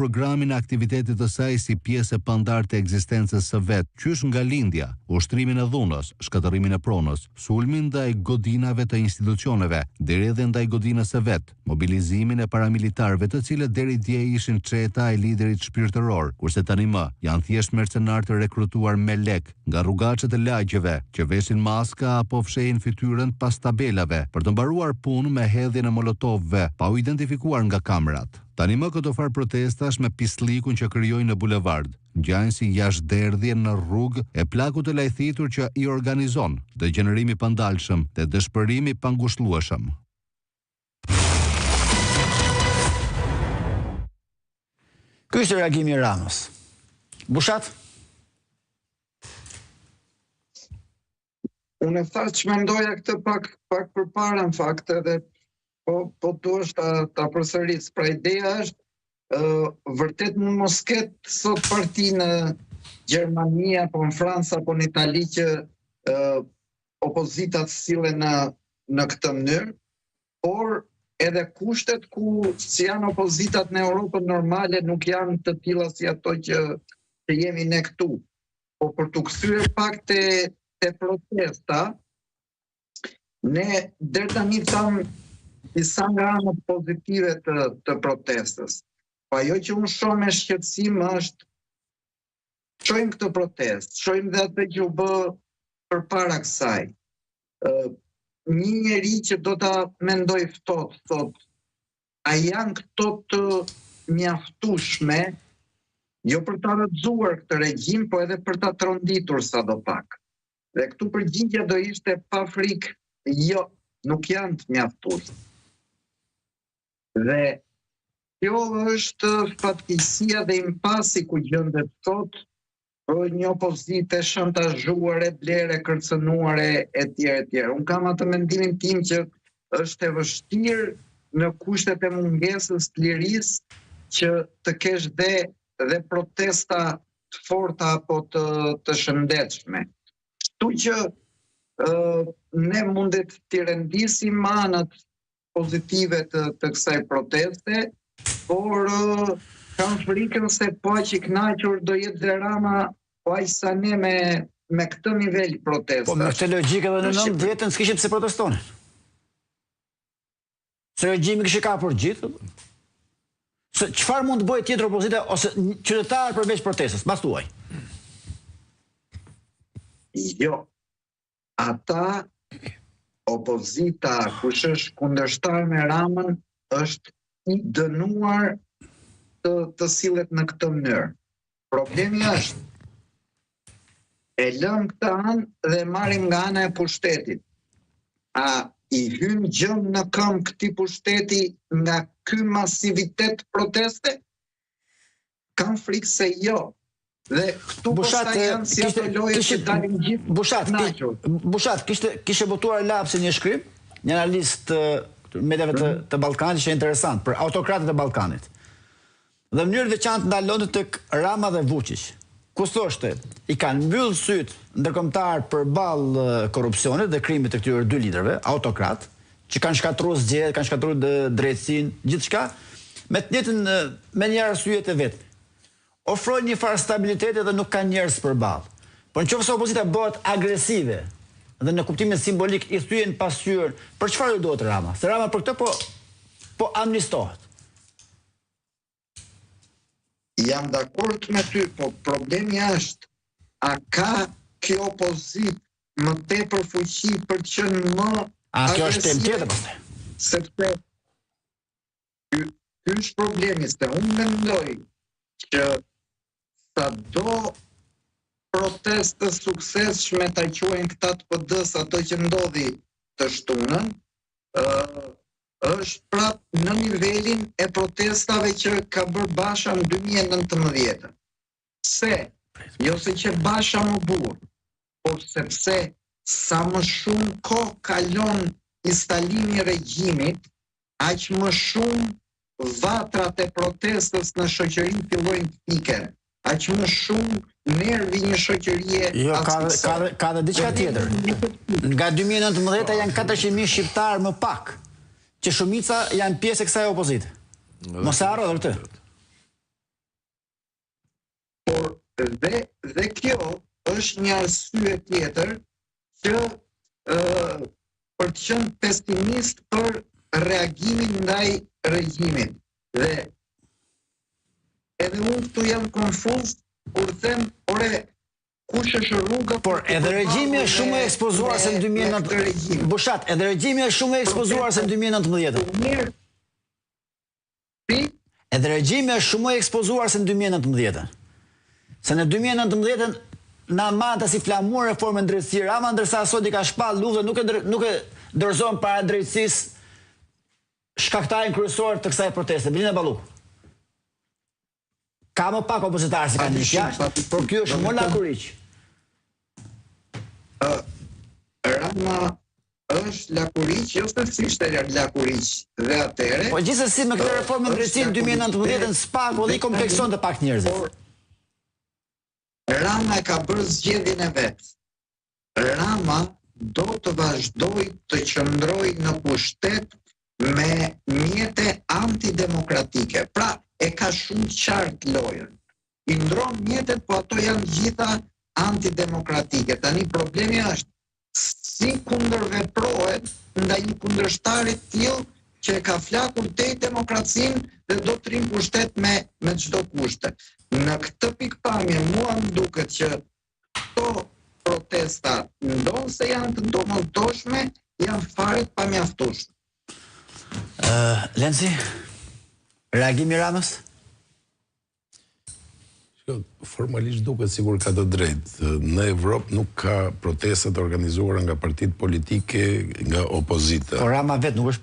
programin e aktivitetit të saj si pjesë e pandartë e ekzistencës së vet, qysh nga lindja, ushtrimin e dhunës, shkatërimin e pronës, sulmin ndaj godinave të institucioneve, deri edhe ndaj godinës së vet, mobilizimin e paramilitarëve të cilët deri dje ishin çeta e liderit shpirtëror, kurse tani më janë thjesht mercenarë të rekrutuar me lek nga rrugaçet e lagjeve, që vesin maska apo fshehin fytyrën pas tabelave për të mbaruar punë me hedhjen e molotovëve, pa u identifikuar nga kamerat. Tani më këto farë protestash me pislikun që krijojnë në bulevard, ngjajnë si jashtëderdhje në rrugë e plaku të lajthitur që i organizon, degenerimi pandalshëm dhe dëshpërimi pangushëllueshëm. Ky është reagimi i Ramës. Bushat? Unë thash që mendoja këtë pak përpara në fakt edhe po duhet ta përsëris. Pra ideja është vërtet mund mos ketë sot parti në Gjermani apo në Francë apo në Itali që opozita të sillen në këtë mënyrë, por edhe kushtet si janë opozitat në Europën normale nuk janë të tilla si ato që jemi ne këtu. Po për të kthyer pak te protesta, ne deri tani tham disa nga anët pozitive të protestës. Po ajo që unë shoh me shqetësim është shohim këtë protestë, shohim dhe atë që u bë përpara kësaj. Një njeri që do ta mendoj ftohtë, thotë, a janë këto të mjaftueshme, jo për ta rrëzuar këtë regjim, po edhe për ta tronditur sadopak. Dhe këtu përgjigjja do ishte pa frikë, jo, nuk janë të mjaftueshme. Dhe kjo është fatkeqësia dhe impasi ku gjendet sot një opozitë e shantazhuar, e blerë, e kërcënuar etj. Unë kam atë mendimin tim që është e vështirë në kushtet e mungesës të lirisë që të kesh dhe protesta të forta apo të shëndetshme. Kështu që ne mundet të rendisim anët pozitive të kësaj proteste, por kam frikën se po aq i kënaqur do jetë dhe Rama, po aq sa ne me këtë nivel protesta. Po me këtë logjikë edhe në 90-ën s'kishim pse protestonin. Se regjimi kishte kapur gjithë. Se çfarë mund të bëjë tjetër opozita ose qytetarë përveç protestës, mbas tuaj? Jo. Ata opozita, kush është kundërshtar me Ramën, është i dënuar të sillet në këtë mënyrë. Problemi është e lëm këtë anë dhe marrim nga ana e pushtetit. A i hyn gjëm në këmbë këtij pushteti nga ky masivitet proteste? Kam frikë se jo. Dhe këtu posta janë si ato loje që dalin gjithë. Bushat, kishe botuar lapsi një shkrim, një analist medjave të Ballkanit, që interesant për autokratët e Ballkanit. Dhe mënyrë veçantë ndalonte tek Rama dhe Vučić. Ku thoshte, i kanë mbyllë syt ndërkombëtar përballë korrupsionit dhe krimit të këtyre dy liderëve, autokrat, që kanë shkatruar zgjedhjet, kanë shkatruar drejtësinë, gjithçka, me të njëjtën me një arsye të vet. Ofrojnë një farë stabiliteti dhe nuk kanë njerëz përballë. Por nëse opozita bëhet agresive dhe në kuptimin simbolik i thyen pasqyrën, për çfarë ju duhet Rama? Se Rama për këtë po amnistohet. Jam dakord me ty, po problemi është a ka kjo opozitë më tepër fuqi për të qenë më agresive? Kjo është temë tjetër pastaj. Sepse ky është problemi, se unë mendoj që sado protestë suksesshme ta quajnë këta të PD-s ato që ndodhi të shtunën, është prapë në nivelin e protestave që ka bërë Basha në 2019. Pse? Jo se që Basha më burë, por sepse sa më shumë kohë kalon instalimi i regjimit, aq më shumë vatrat e protestës në shoqëri fillojnë të piken. Aq më shumë nervi një shoqërie. Jo, ka dhe diçka tjetër. Nga 2019 janë 400.000 shqiptarë më pak, që shumica janë pjesë e kësaj opozite. Mos e harro këtë. Dhe kjo është një arsye tjetër që për të qenë pesimist për reagimin ndaj regjimit. Dhe edhe unë këtu jam konfuz kur them, ore, kush është rruga... Por edhe regjimi është shumë e ekspozuar se në 2019... Bushat, edhe regjimi është shumë e ekspozuar se në 2019. Edhe regjimi është shumë e ekspozuar se në 2019. Se në 2019 na manta si flamur reformën drejtësi Rama, ndërsa sot i ka shpall luftë, nuk e dorëzon para drejtësisë shkaktarin kryesor të kësaj proteste. Belina Ballu. Ka më pak opozitarë si kanë jashtë, por kjo është më lakuriq. Rama është lakuriq, jo se s'ishte lakuriq dhe atere. Po gjithsesi me këtë reformën drejtësi në 2019 s'pak u dhe i komplekson të pak njerëzit. Rama e ka bërë zgjedhjen e vet. Rama do të vazhdoj të qëndroj në pushtet me mjete antidemokratike. Pra, e ka shumë qartë lojën. I ndron mjetet, po ato janë gjitha antidemokratike. Tani problemi është si kundërveprohet ndaj një kundërshtarit tillë që e ka flakur te demokracinë dhe do të rrim pushtet me çdo kushte. Në këtë pikpamje mua më duket që këto protesta ndonë se janë të domosdoshme, janë fare të pamjaftueshme. Lenci, reagimi Ramës? Formalisht duket sigur ka të drejtë. Në Evropë nuk ka protestat organizuara nga partitë politike, nga opozita. Po Rama vetë nuk është